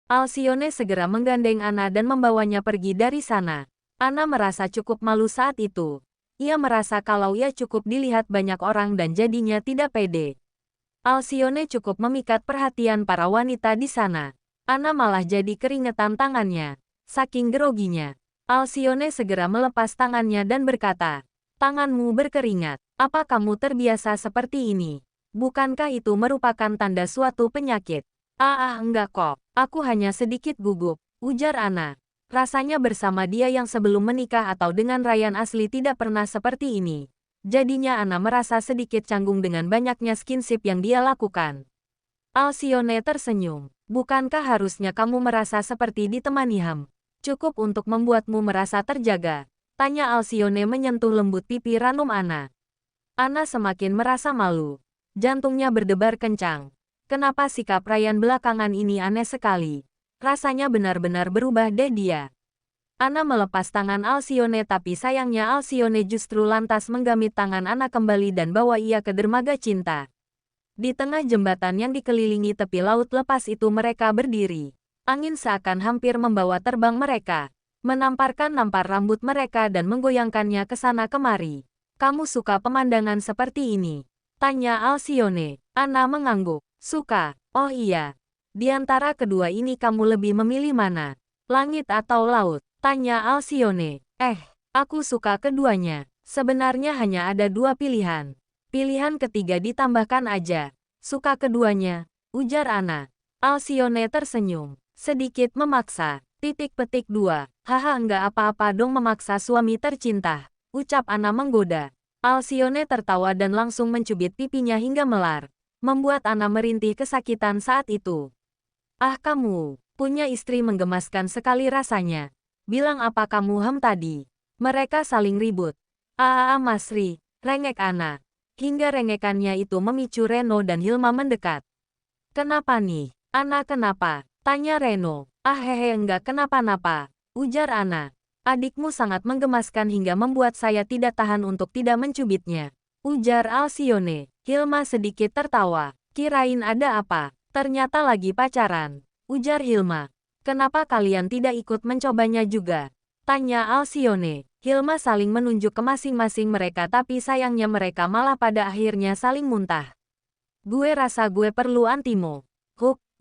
Alcyone segera menggandeng Ana dan membawanya pergi dari sana. Ana merasa cukup malu saat itu. Ia merasa kalau ia cukup dilihat banyak orang dan jadinya tidak pede. Alcyone cukup memikat perhatian para wanita di sana. Ana malah jadi keringetan tangannya. Saking groginya, Alcyone segera melepas tangannya dan berkata, "Tanganmu berkeringat. Apa kamu terbiasa seperti ini? Bukankah itu merupakan tanda suatu penyakit?" Enggak kok. Aku hanya sedikit gugup," ujar Ana. Rasanya bersama dia yang sebelum menikah atau dengan Ryan asli tidak pernah seperti ini. Jadinya Ana merasa sedikit canggung dengan banyaknya skinship yang dia lakukan. Alcyone tersenyum. "Bukankah harusnya kamu merasa seperti ditemani Ham? Cukup untuk membuatmu merasa terjaga?" tanya Alcyone menyentuh lembut pipi ranum Ana. Ana semakin merasa malu. Jantungnya berdebar kencang. Kenapa sikap Ryan belakangan ini aneh sekali? Rasanya benar-benar berubah deh dia. Ana melepas tangan Alcyone tapi sayangnya Alcyone justru lantas menggamit tangan Ana kembali dan bawa ia ke dermaga cinta. Di tengah jembatan yang dikelilingi tepi laut lepas itu mereka berdiri. Angin seakan hampir membawa terbang mereka. Nampar rambut mereka dan menggoyangkannya ke sana kemari. "Kamu suka pemandangan seperti ini?" tanya Alcyone. Ana mengangguk. "Suka. Oh iya. Di antara kedua ini kamu lebih memilih mana? Langit atau laut?" tanya Alcyone. Aku suka keduanya. Sebenarnya hanya ada dua pilihan. Pilihan ketiga ditambahkan aja. Suka keduanya, ujar Ana. Alcyone tersenyum. Sedikit memaksa. "2. Haha enggak apa-apa dong memaksa suami tercinta," ucap Ana menggoda. Alcyone tertawa dan langsung mencubit pipinya hingga melar. Membuat Ana merintih kesakitan saat itu. Kamu punya istri menggemaskan sekali rasanya. Bilang apa kamu Ham tadi?" Mereka saling ribut. Masri, rengek Ana. Hingga rengekannya itu memicu Reno dan Hilma mendekat. "Kenapa nih? Ana kenapa?" tanya Reno. Hehe enggak kenapa-napa, ujar Ana. "Adikmu sangat menggemaskan hingga membuat saya tidak tahan untuk tidak mencubitnya," ujar Alcyone. Hilma sedikit tertawa. "Kirain ada apa? Ternyata lagi pacaran," ujar Hilma. "Kenapa kalian tidak ikut mencobanya juga?" tanya Alcyone. Hilma saling menunjuk ke masing-masing mereka tapi sayangnya mereka malah pada akhirnya saling muntah. "Gue rasa gue perlu antimo,"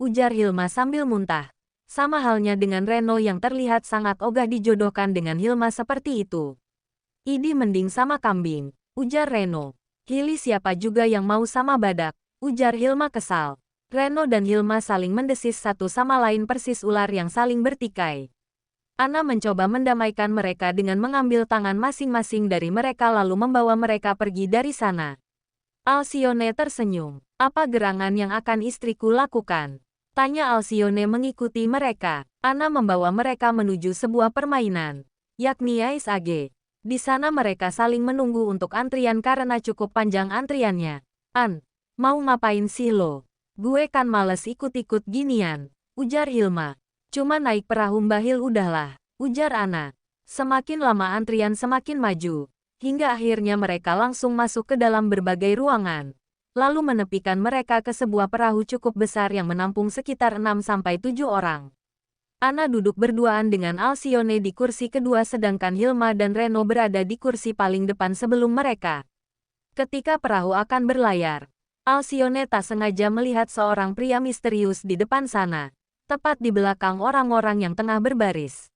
ujar Hilma sambil muntah. Sama halnya dengan Reno yang terlihat sangat ogah dijodohkan dengan Hilma seperti itu. "Idi mending sama kambing," ujar Reno. "Hili siapa juga yang mau sama badak," ujar Hilma kesal. Reno dan Hilma saling mendesis satu sama lain persis ular yang saling bertikai. Ana mencoba mendamaikan mereka dengan mengambil tangan masing-masing dari mereka lalu membawa mereka pergi dari sana. Alcyone tersenyum. "Apa gerangan yang akan istriku lakukan?" tanya Alcyone mengikuti mereka. Ana membawa mereka menuju sebuah permainan, yakni Ice Age. Di sana mereka saling menunggu untuk antrian karena cukup panjang antriannya. Mau ngapain sih lo? Gue kan males ikut-ikut ginian, ujar Hilma. "Cuma naik perahu Mbahil udahlah," ujar Ana. Semakin lama antrian semakin maju, hingga akhirnya mereka langsung masuk ke dalam berbagai ruangan. Lalu menepikan mereka ke sebuah perahu cukup besar yang menampung sekitar 6-7 orang. Ana duduk berduaan dengan Alcyone di kursi kedua sedangkan Hilma dan Reno berada di kursi paling depan sebelum mereka. Ketika perahu akan berlayar, Alcyone tak sengaja melihat seorang pria misterius di depan sana, tepat di belakang orang-orang yang tengah berbaris.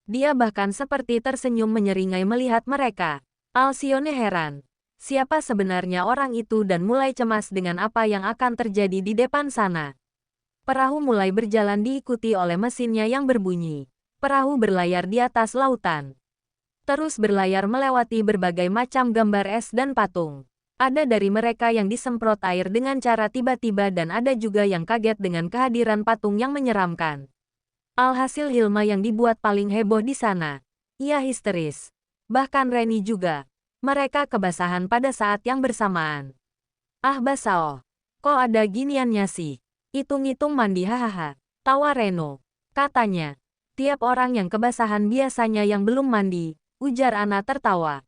Dia bahkan seperti tersenyum menyeringai melihat mereka. Alcyone heran. Siapa sebenarnya orang itu dan mulai cemas dengan apa yang akan terjadi di depan sana. Perahu mulai berjalan diikuti oleh mesinnya yang berbunyi. Perahu berlayar di atas lautan. Terus berlayar melewati berbagai macam gambar es dan patung. Ada dari mereka yang disemprot air dengan cara tiba-tiba dan ada juga yang kaget dengan kehadiran patung yang menyeramkan. Alhasil Hilma yang dibuat paling heboh di sana. Ia histeris. Bahkan Reni juga. Mereka kebasahan pada saat yang bersamaan. Basao. Kok ada giniannya sih? Hitung-hitung mandi hahaha. Tawa Reno. Katanya. Tiap orang yang kebasahan biasanya yang belum mandi, ujar Ana tertawa.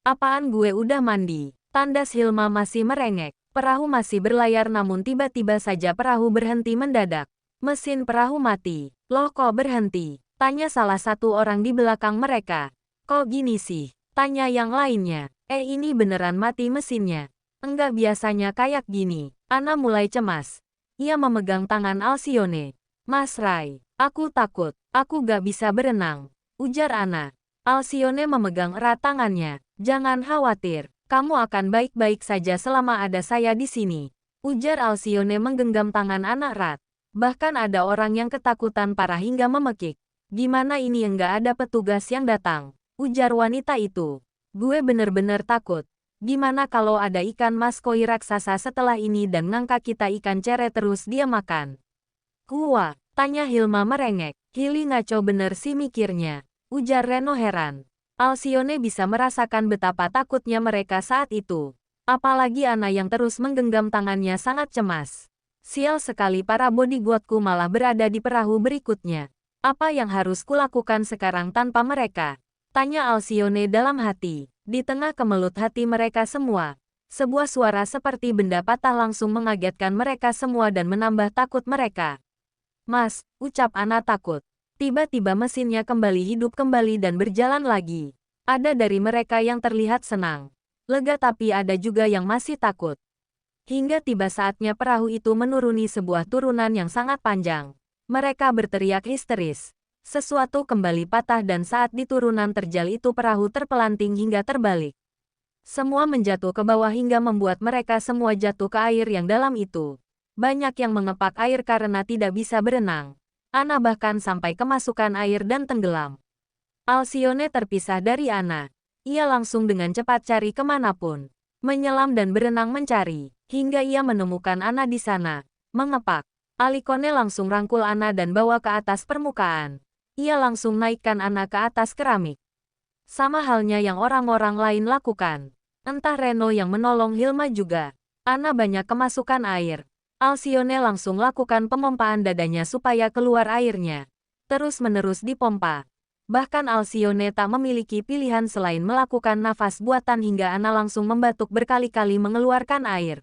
Apaan gue udah mandi? Tandas Hilma masih merengek. Perahu masih berlayar namun tiba-tiba saja perahu berhenti mendadak. Mesin perahu mati. Loh kok berhenti? Tanya salah satu orang di belakang mereka. Kok gini sih? Tanya yang lainnya. Ini beneran mati mesinnya. Enggak biasanya kayak gini. Ana mulai cemas. Ia memegang tangan Alcyone. Mas Rai, aku takut. Aku gak bisa berenang. Ujar Ana. Alcyone memegang erat tangannya. Jangan khawatir. Kamu akan baik-baik saja selama ada saya di sini. Ujar Alcyone menggenggam tangan Ana erat. Bahkan ada orang yang ketakutan parah hingga memekik. Gimana ini enggak ada petugas yang datang? Ujar wanita itu. Gue bener-bener takut. Gimana kalau ada ikan mas koi raksasa setelah ini dan ngangkat kita ikan cere terus dia makan? Wah, tanya Hilma merengek. Hili ngaco bener sih mikirnya. Ujar Reno heran. Alcyone bisa merasakan betapa takutnya mereka saat itu. Apalagi Ana yang terus menggenggam tangannya sangat cemas. Sial sekali para bodyguardku malah berada di perahu berikutnya. Apa yang harus kulakukan sekarang tanpa mereka? Tanya Alcyone dalam hati. Di tengah kemelut hati mereka semua. Sebuah suara seperti benda patah langsung mengagetkan mereka semua dan menambah takut mereka. Mas, ucap Ana takut. Tiba-tiba mesinnya kembali hidup kembali dan berjalan lagi. Ada dari mereka yang terlihat senang. Lega tapi ada juga yang masih takut. Hingga tiba saatnya perahu itu menuruni sebuah turunan yang sangat panjang. Mereka berteriak histeris. Sesuatu kembali patah dan saat di turunan terjal itu perahu terpelanting hingga terbalik. Semua menjatuh ke bawah hingga membuat mereka semua jatuh ke air yang dalam itu. Banyak yang mengepak air karena tidak bisa berenang. Ana bahkan sampai kemasukan air dan tenggelam. Alcyone terpisah dari Ana. Ia langsung dengan cepat cari kemanapun. Menyelam dan berenang mencari. Hingga ia menemukan Ana di sana. Mengepak. Alicone langsung rangkul Ana dan bawa ke atas permukaan. Ia langsung naikkan Ana ke atas keramik. Sama halnya yang orang-orang lain lakukan. Entah Reno yang menolong Hilma juga. Ana banyak kemasukan air. Alcyone langsung lakukan pemompaan dadanya supaya keluar airnya. Terus-menerus dipompa. Bahkan Alcyone tak memiliki pilihan selain melakukan nafas buatan hingga Ana langsung membatuk berkali-kali mengeluarkan air.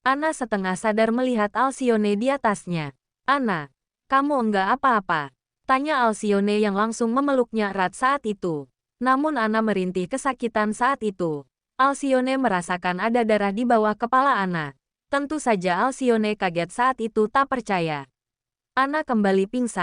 Ana setengah sadar melihat Alcyone di atasnya. Ana, kamu enggak apa-apa? Tanya Alcyone yang langsung memeluknya erat saat itu. Namun Ana merintih kesakitan saat itu. Alcyone merasakan ada darah di bawah kepala Ana. Tentu saja Alcyone kaget saat itu tak percaya. Ana kembali pingsan.